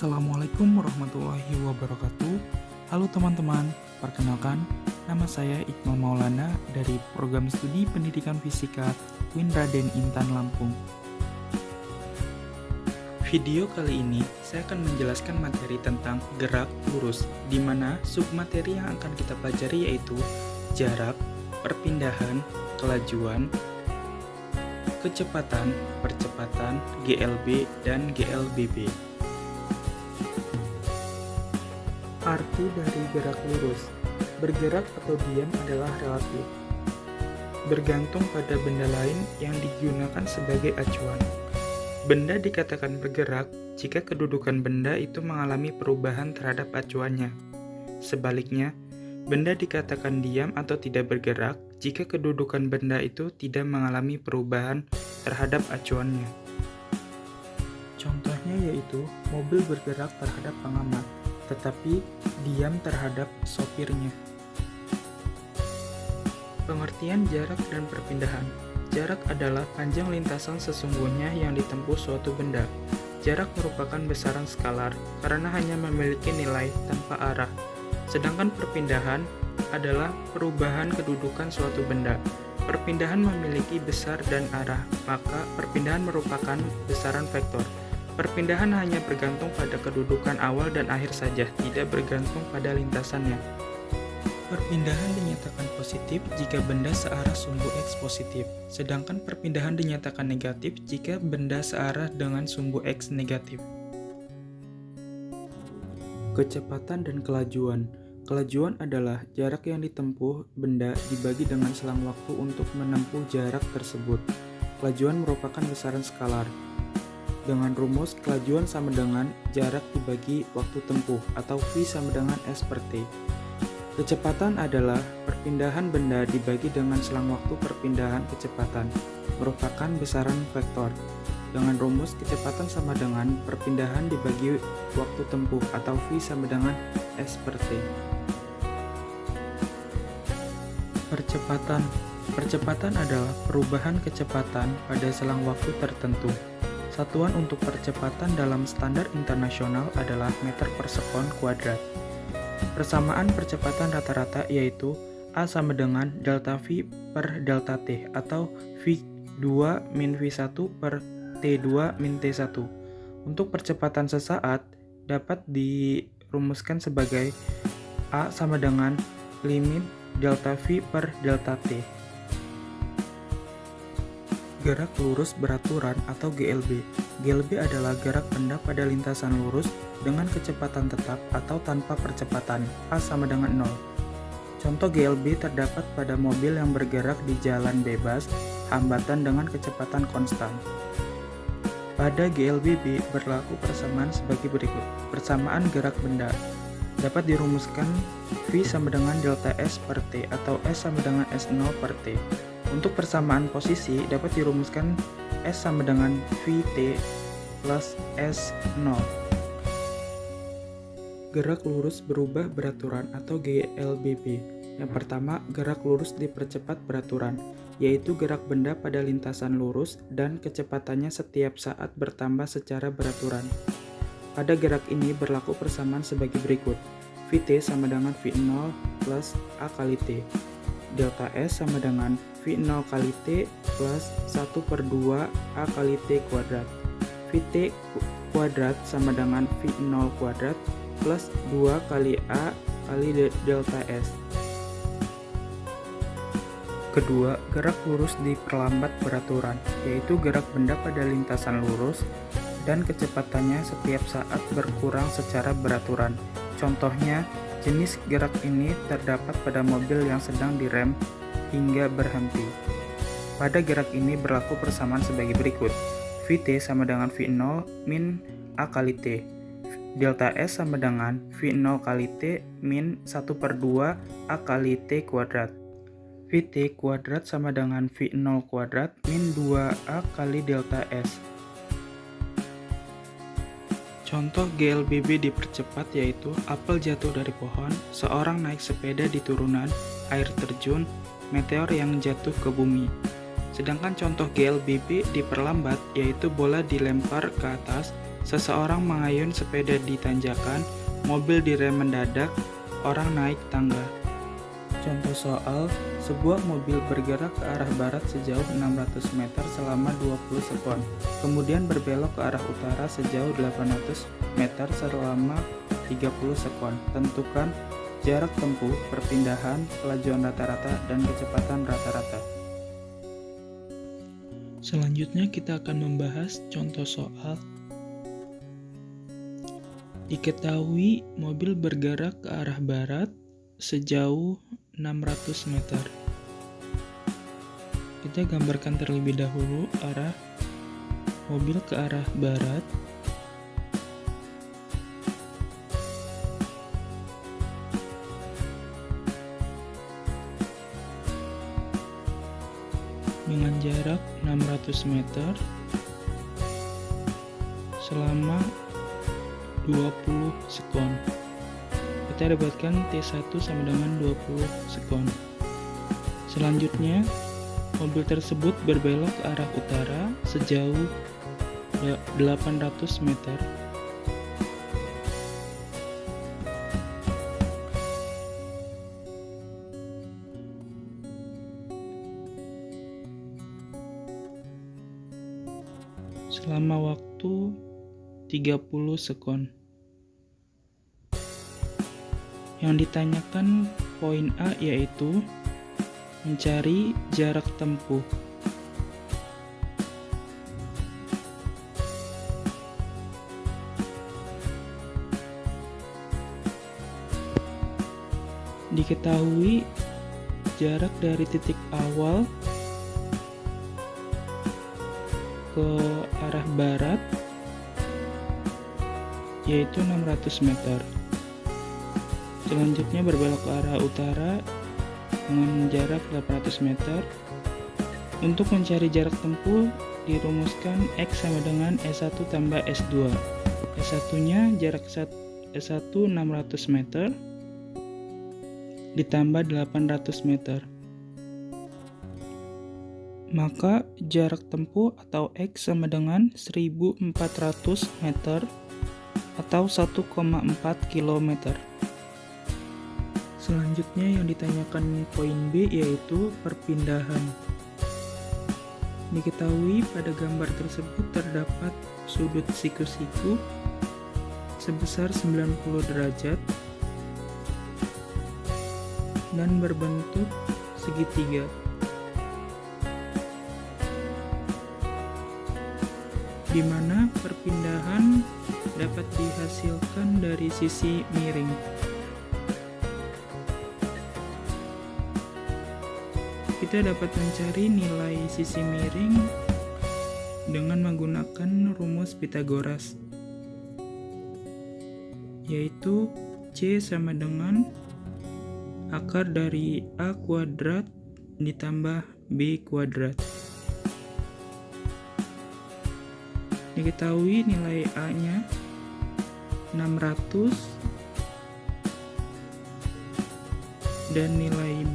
Assalamualaikum warahmatullahi wabarakatuh. Halo teman-teman, perkenalkan nama saya Iqmal Maulana dari Program Studi Pendidikan Fisika UIN Raden Intan Lampung. Video kali ini saya akan menjelaskan materi tentang gerak lurus, di mana submateri yang akan kita pelajari yaitu jarak, perpindahan, kelajuan, kecepatan, percepatan, GLB, dan GLBB. Arti dari gerak lurus, bergerak atau diam adalah relatif, bergantung pada benda lain yang digunakan sebagai acuan. Benda dikatakan bergerak jika kedudukan benda itu mengalami perubahan terhadap acuannya. Sebaliknya, benda dikatakan diam atau tidak bergerak jika kedudukan benda itu tidak mengalami perubahan terhadap acuannya. Contohnya yaitu mobil bergerak terhadap pengamat, tetapi diam terhadap sopirnya. Pengertian jarak dan perpindahan. Jarak adalah panjang lintasan sesungguhnya yang ditempuh suatu benda. Jarak merupakan besaran skalar karena hanya memiliki nilai tanpa arah. Sedangkan perpindahan adalah perubahan kedudukan suatu benda. Perpindahan memiliki besar dan arah, maka perpindahan merupakan besaran vektor. Perpindahan hanya bergantung pada kedudukan awal dan akhir saja, tidak bergantung pada lintasannya. Perpindahan dinyatakan positif jika benda searah sumbu X positif, sedangkan perpindahan dinyatakan negatif jika benda searah dengan sumbu X negatif. Kecepatan dan kelajuan. Kelajuan adalah jarak yang ditempuh benda dibagi dengan selang waktu untuk menempuh jarak tersebut. Kelajuan merupakan besaran skalar. Dengan rumus, kelajuan sama dengan jarak dibagi waktu tempuh, atau V sama dengan S per T. Kecepatan adalah perpindahan benda dibagi dengan selang waktu perpindahan kecepatan, merupakan besaran vektor. Dengan rumus, kecepatan sama dengan perpindahan dibagi waktu tempuh, atau V sama dengan S per T. Percepatan. Percepatan adalah perubahan kecepatan pada selang waktu tertentu. Satuan untuk percepatan dalam standar internasional adalah meter per sekon kuadrat. Persamaan percepatan rata-rata yaitu A sama dengan delta V per delta T atau V2 min V1 per T2 min T1. Untuk percepatan sesaat dapat dirumuskan sebagai A sama dengan limit delta V per delta T. Gerak lurus beraturan atau GLB. GLB adalah gerak benda pada lintasan lurus dengan kecepatan tetap atau tanpa percepatan, A sama dengan 0. Contoh GLB terdapat pada mobil yang bergerak di jalan bebas, hambatan dengan kecepatan konstan. Pada GLBB berlaku persamaan sebagai berikut. Persamaan gerak benda dapat dirumuskan V sama dengan delta S per T atau S sama dengan S0 per T. Untuk persamaan posisi dapat dirumuskan S sama dengan Vt plus S0. Gerak lurus berubah beraturan atau GLBB. Yang pertama, gerak lurus dipercepat beraturan, yaitu gerak benda pada lintasan lurus dan kecepatannya setiap saat bertambah secara beraturan. Pada gerak ini berlaku persamaan sebagai berikut. Vt sama dengan V0 plus A kali T. Delta S sama dengan V0 kali T plus 1 per 2 A kali T kuadrat. Vt kuadrat sama dengan V0 kuadrat plus 2 kali A kali delta S. Kedua, gerak lurus diperlambat beraturan, yaitu gerak benda pada lintasan lurus dan kecepatannya setiap saat berkurang secara beraturan. Contohnya, jenis gerak ini terdapat pada mobil yang sedang direm hingga berhenti. Pada gerak ini berlaku persamaan sebagai berikut. Vt sama dengan V0 min A kali T. Delta S sama dengan V0 kali T min 1 per 2 A kali T kuadrat. Vt kuadrat sama dengan V0 kuadrat min 2A kali delta S. Contoh GLBB dipercepat yaitu apel jatuh dari pohon, seorang naik sepeda di turunan, air terjun, meteor yang jatuh ke bumi. Sedangkan contoh GLBB diperlambat yaitu bola dilempar ke atas, Seseorang mengayun sepeda di tanjakan, mobil direm mendadak, orang naik tangga. Contoh soal, sebuah mobil bergerak ke arah barat sejauh 600 meter selama 20 sekon, kemudian berbelok ke arah utara sejauh 800 meter selama 30 sekon. Tentukan jarak tempuh, perpindahan, kelajuan rata-rata, dan kecepatan rata-rata. Selanjutnya kita akan membahas contoh soal. Diketahui mobil bergerak ke arah barat sejauh 600 meter. Kita gambarkan terlebih dahulu arah mobil ke arah barat. Dengan jarak 600 meter selama 20 sekon. Kita dapatkan T1 sama dengan 20 sekon. Selanjutnya, mobil tersebut berbelok ke arah utara sejauh 800 meter. Selama waktu 30 sekon. Yang ditanyakan poin A yaitu mencari jarak tempuh. Diketahui jarak dari titik awal ke arah barat yaitu 600 meter. Selanjutnya berbelok ke arah utara dengan jarak 800 meter. Untuk mencari jarak tempuh dirumuskan X sama dengan S1 tambah S2. S1-nya jarak S1 600 meter ditambah 800 meter. Maka jarak tempuh atau X sama dengan 1400 meter atau 1,4 km. Selanjutnya yang ditanyakan poin B yaitu perpindahan. Diketahui pada gambar tersebut terdapat sudut siku-siku sebesar 90 derajat dan berbentuk segitiga. Di mana perpindahan dapat dihasilkan dari sisi miring. Kita dapat mencari nilai sisi miring dengan menggunakan rumus Pythagoras, yaitu C sama dengan akar dari A kuadrat ditambah B kuadrat. Diketahui nilai A-nya 600 dan nilai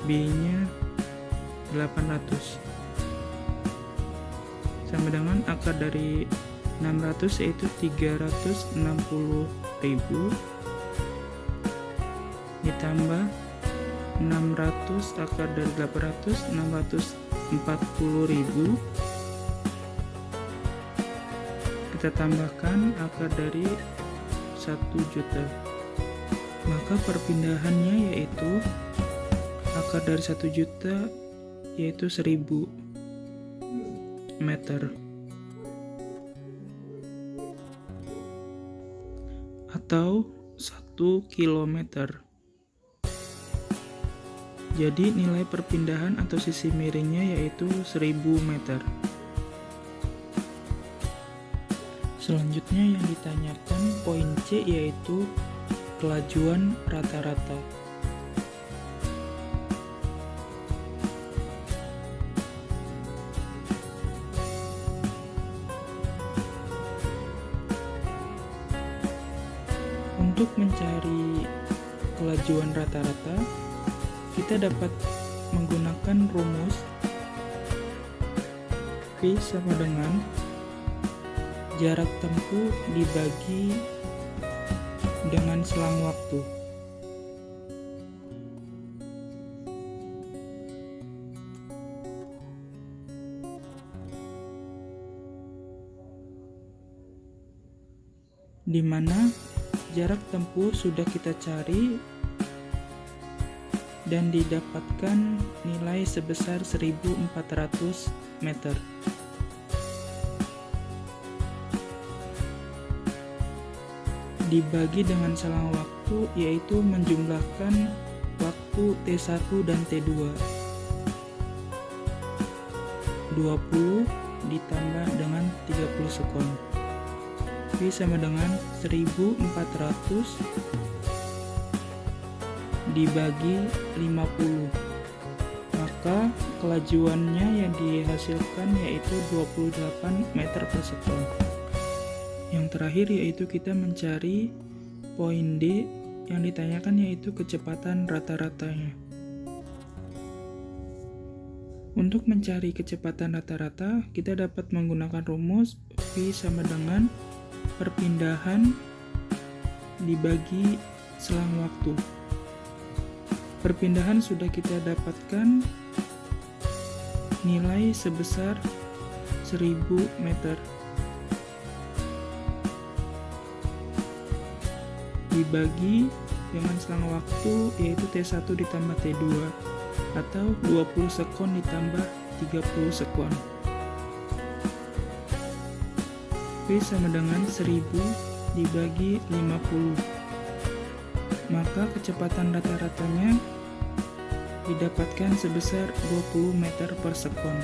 B-nya 800. Sama dengan akar dari 600 yaitu 360.000 ditambah 600 akar dari 800 640.000. Kita tambahkan akar dari 1 juta. Maka perpindahannya yaitu akar dari 1 juta yaitu 1000 meter atau 1 kilometer. Jadi nilai perpindahan atau sisi miringnya yaitu 1000 meter. Selanjutnya yang ditanyakan poin C yaitu kelajuan rata-rata. Untuk mencari kelajuan rata-rata, kita dapat menggunakan rumus V sama dengan jarak tempuh dibagi dengan selang waktu. Di mana jarak tempuh sudah kita cari dan didapatkan nilai sebesar 1400 meter. Dibagi dengan selang waktu, yaitu menjumlahkan waktu T1 dan T2. 20 ditambah dengan 30 sekon. V sama dengan 1400 dibagi 50. Maka kelajuannya yang dihasilkan yaitu 28 meter per sekon. Yang terakhir yaitu kita mencari poin D yang ditanyakan yaitu kecepatan rata-ratanya. Untuk mencari kecepatan rata-rata, kita dapat menggunakan rumus V sama dengan perpindahan dibagi selang waktu. Perpindahan sudah kita dapatkan nilai sebesar 1000 meter. Dibagi dengan selang waktu yaitu T1 ditambah T2 atau 20 sekon ditambah 30 sekon. V sama dengan 1000 dibagi 50. Maka kecepatan rata-ratanya didapatkan sebesar 20 meter per sekon.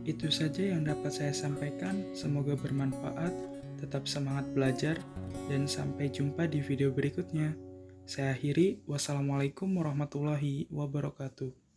Itu saja yang dapat saya sampaikan, semoga bermanfaat, tetap semangat belajar, dan sampai jumpa di video berikutnya. Saya akhiri, wassalamualaikum warahmatullahi wabarakatuh.